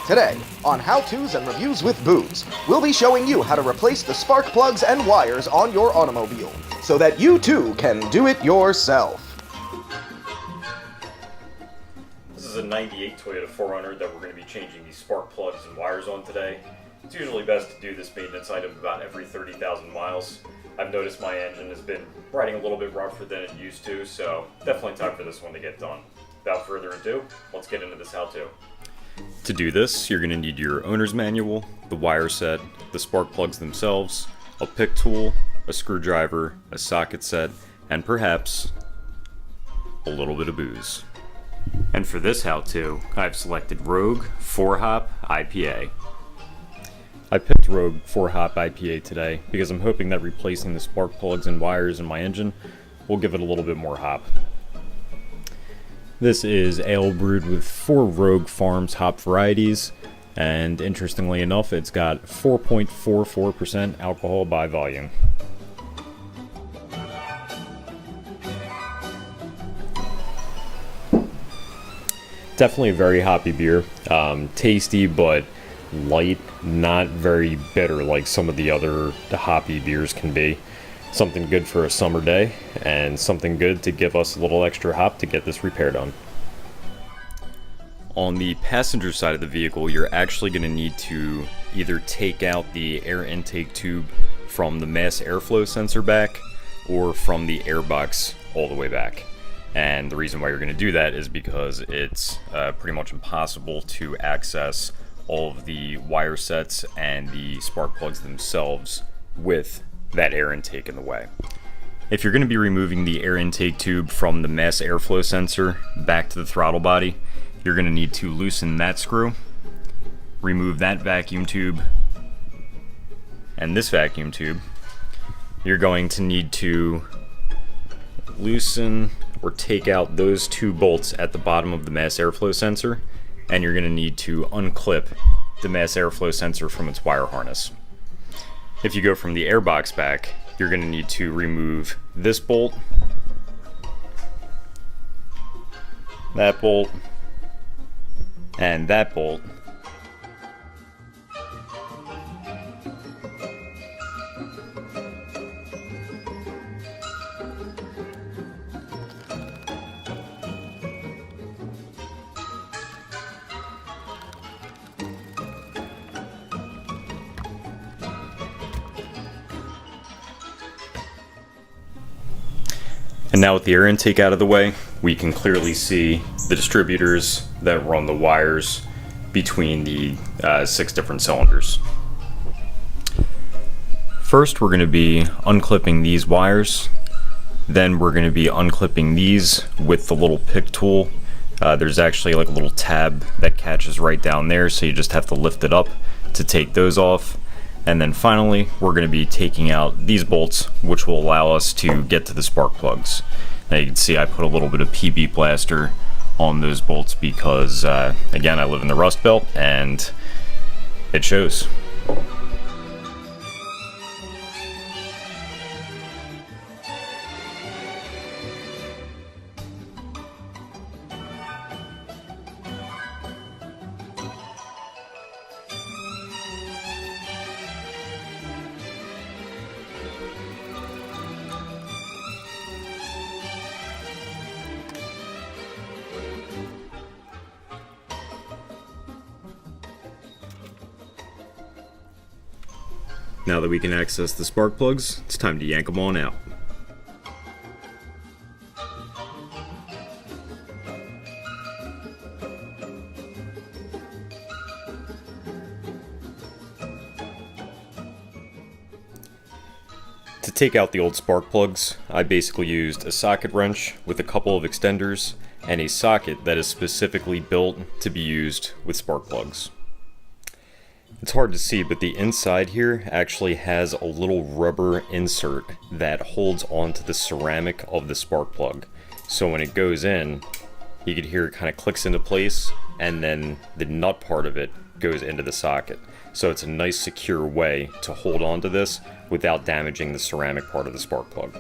Today, on How-Tos and Reviews with Booze, we'll be showing you how to replace the spark plugs and wires on your automobile, so that you too can do it yourself. This is a 98 Toyota 4Runner that we're going to be changing these spark plugs and wires on today. It's usually best to do this maintenance item about every 30,000 miles. I've noticed my engine has been riding a little bit rougher than it used to, so definitely time for this one to get done. Without further ado, let's get into this how-to. To do this, you're going to need your owner's manual, the wire set, the spark plugs themselves, a pick tool, a screwdriver, a socket set, and perhaps a little bit of booze. And for this how-to, I've selected Rogue 4-Hop IPA. I picked Rogue 4-Hop IPA today because I'm hoping that replacing the spark plugs and wires in my engine will give it a little bit more hop. This is ale brewed with 4 Rogue Farms hop varieties, and interestingly enough, it's got 4.44% alcohol by volume. Definitely a very hoppy beer. Tasty, but light, not very bitter like some of the other hoppy beers can be. Something good for a summer day, and something good to give us a little extra hop to get this repair done. On the passenger side of the vehicle, you're actually going to need to either take out the air intake tube from the mass airflow sensor back, or from the airbox all the way back. And the reason why you're going to do that is because it's pretty much impossible to access all of the wire sets and the spark plugs themselves with that air intake in the way. If you're going to be removing the air intake tube from the mass airflow sensor back to the throttle body, you're going to need to loosen that screw, remove that vacuum tube, and this vacuum tube. You're going to need to loosen or take out those 2 bolts at the bottom of the mass airflow sensor, and you're going to need to unclip the mass airflow sensor from its wire harness. If you go from the airbox back, you're going to need to remove this bolt, that bolt, and that bolt. And now with the air intake out of the way, we can clearly see the distributors that run the wires between the 6 different cylinders. First, we're going to be unclipping these wires. Then we're going to be unclipping these with the little pick tool. There's actually like a little tab that catches right down there, so you just have to lift it up to take those off. And then finally, we're going to be taking out these bolts, which will allow us to get to the spark plugs. Now you can see I put a little bit of PB plaster on those bolts because, again, I live in the Rust Belt and it shows. Now that we can access the spark plugs, it's time to yank them on out. To take out the old spark plugs, I basically used a socket wrench with a couple of extenders and a socket that is specifically built to be used with spark plugs. It's hard to see, but the inside here actually has a little rubber insert that holds onto the ceramic of the spark plug. So when it goes in, you can hear it kind of clicks into place, and then the nut part of it goes into the socket. So it's a nice secure way to hold onto this without damaging the ceramic part of the spark plug.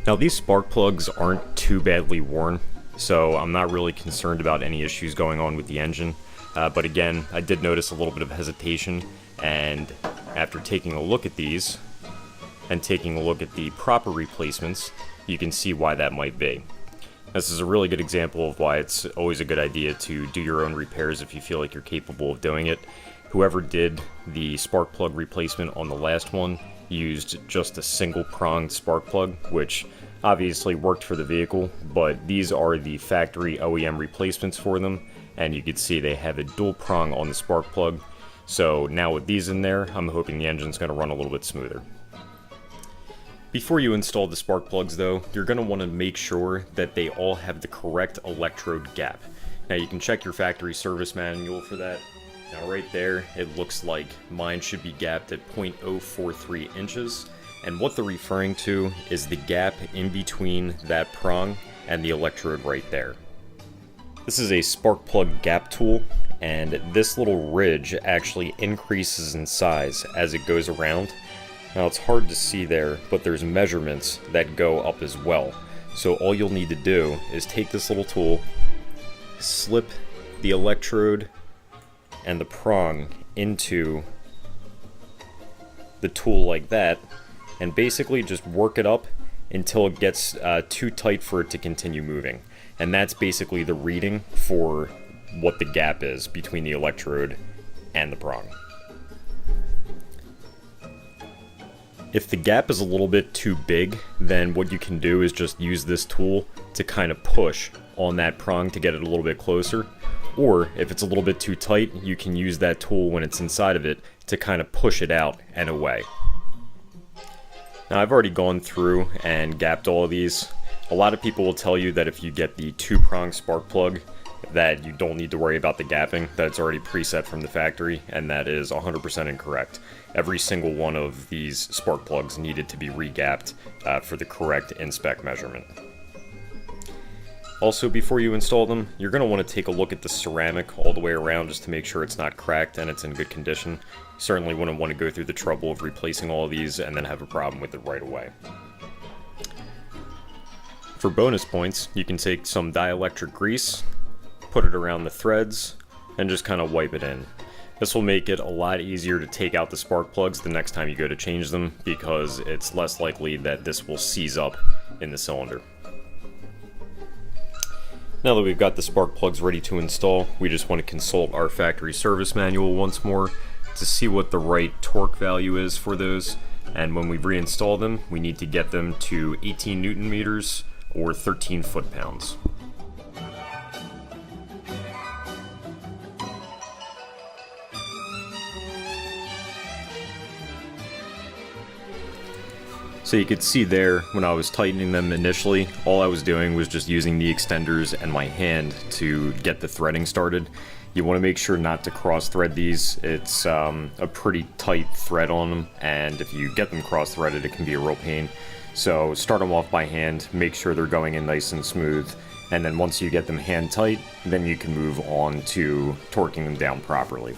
Now these spark plugs aren't too badly worn. so I'm not really concerned about any issues going on with the engine. But again, I did notice a little bit of hesitation, and after taking a look at these and taking a look at the proper replacements, you can see why that might be. This is a really good example of why it's always a good idea to do your own repairs if you feel like you're capable of doing it. Whoever did the spark plug replacement on the last one used just a single pronged spark plug, which obviously worked for the vehicle, but these are the factory OEM replacements for them, and you can see they have a dual prong on the spark plug. So now with these in there, I'm hoping the engine's going to run a little bit smoother. Before you install the spark plugs though, you're going to want to make sure that they all have the correct electrode gap. Now you can check your factory service manual for that. Now right there, it looks like mine should be gapped at 0.043 inches, and what they're referring to is the gap in between that prong and the electrode right there. This is a spark plug gap tool, and this little ridge actually increases in size as it goes around. Now it's hard to see there, but there's measurements that go up as well. So all you'll need to do is take this little tool, slip the electrode and the prong into the tool like that, and basically just work it up until it gets too tight for it to continue moving. And that's basically the reading for what the gap is between the electrode and the prong. If the gap is a little bit too big, then what you can do is just use this tool to kind of push on that prong to get it a little bit closer. Or if it's a little bit too tight, you can use that tool when it's inside of it to kind of push it out and away. Now I've already gone through and gapped all of these. A lot of people will tell you that if you get the 2-prong spark plug, that you don't need to worry about the gapping, that it's already preset from the factory, and that is 100% incorrect. Every single one of these spark plugs needed to be re-gapped for the correct in-spec measurement. Also, before you install them, you're going to want to take a look at the ceramic all the way around just to make sure it's not cracked and it's in good condition. You certainly wouldn't want to go through the trouble of replacing all of these and then have a problem with it right away. For bonus points, you can take some dielectric grease, put it around the threads, and just kind of wipe it in. This will make it a lot easier to take out the spark plugs the next time you go to change them, because it's less likely that this will seize up in the cylinder. Now that we've got the spark plugs ready to install, we just want to consult our factory service manual once more to see what the right torque value is for those, and when we reinstall them, we need to get them to 18 Newton meters or 13 foot-pounds. So you could see there, when I was tightening them initially, all I was doing was just using the extenders and my hand to get the threading started. You want to make sure not to cross thread these. It's a pretty tight thread on them, and if you get them cross threaded, it can be a real pain. So start them off by hand, make sure they're going in nice and smooth, and then once you get them hand tight, then you can move on to torquing them down properly.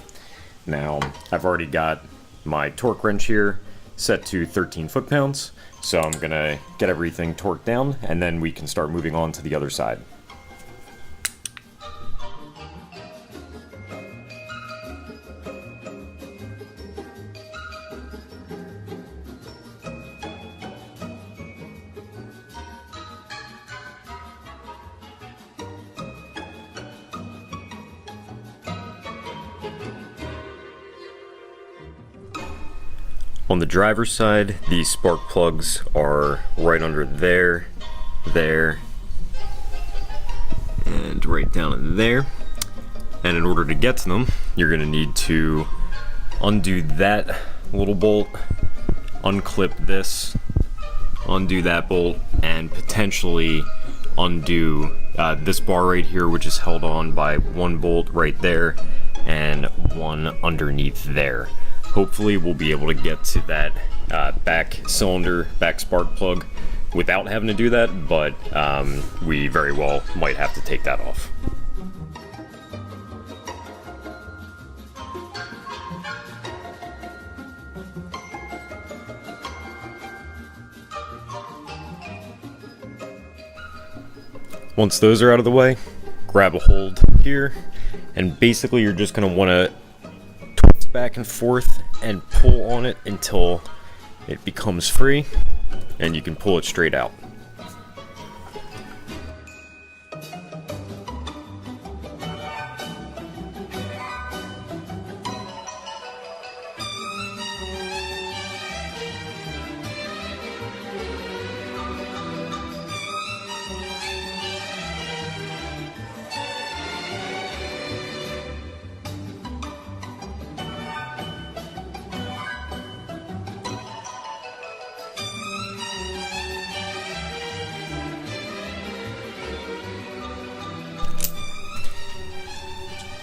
Now, I've already got my torque wrench here set to 13 foot-pounds, so I'm gonna get everything torqued down, and then we can start moving on to the other side. On the driver's side, the spark plugs are right under there, and right down in there. And in order to get to them, you're going to need to undo that little bolt, unclip this, undo that bolt, and potentially undo this bar right here, which is held on by one bolt right there and one underneath there. Hopefully we'll be able to get to that back cylinder, back spark plug without having to do that, but we very well might have to take that off. Once those are out of the way, grab a hold here, and basically you're just going to want to twist back and forth and pull on it until it becomes free, and you can pull it straight out.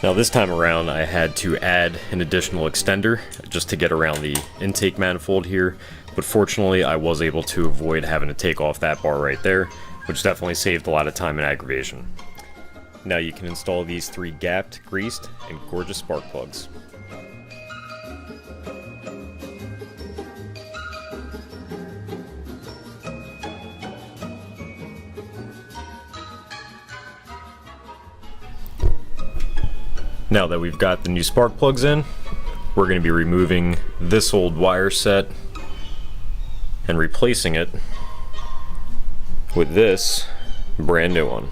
Now this time around I had to add an additional extender just to get around the intake manifold here, but fortunately I was able to avoid having to take off that bar right there, which definitely saved a lot of time and aggravation. Now you can install these 3 gapped, greased, and gorgeous spark plugs. Now that we've got the new spark plugs in, we're going to be removing this old wire set and replacing it with this brand new one.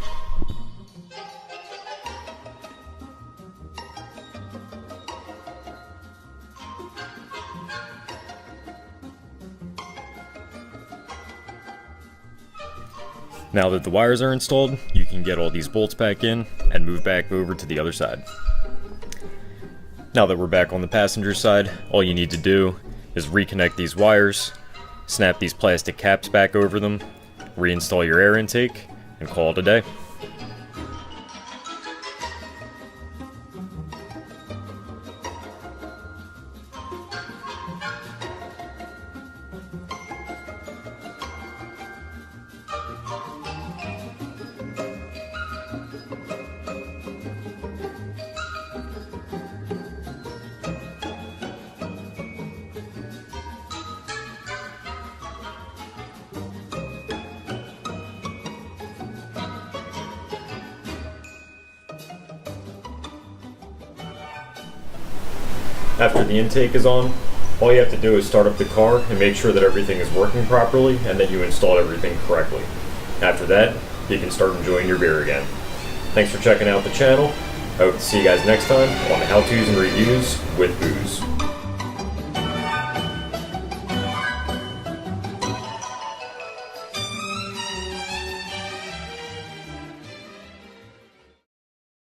Now that the wires are installed, you can get all these bolts back in and move back over to the other side. Now that we're back on the passenger side, all you need to do is reconnect these wires, snap these plastic caps back over them, reinstall your air intake, and call it a day. After the intake is on, all you have to do is start up the car and make sure that everything is working properly and that you installed everything correctly. After that, you can start enjoying your beer again. Thanks for checking out the channel. I hope to see you guys next time on How To's and Reviews with Booze.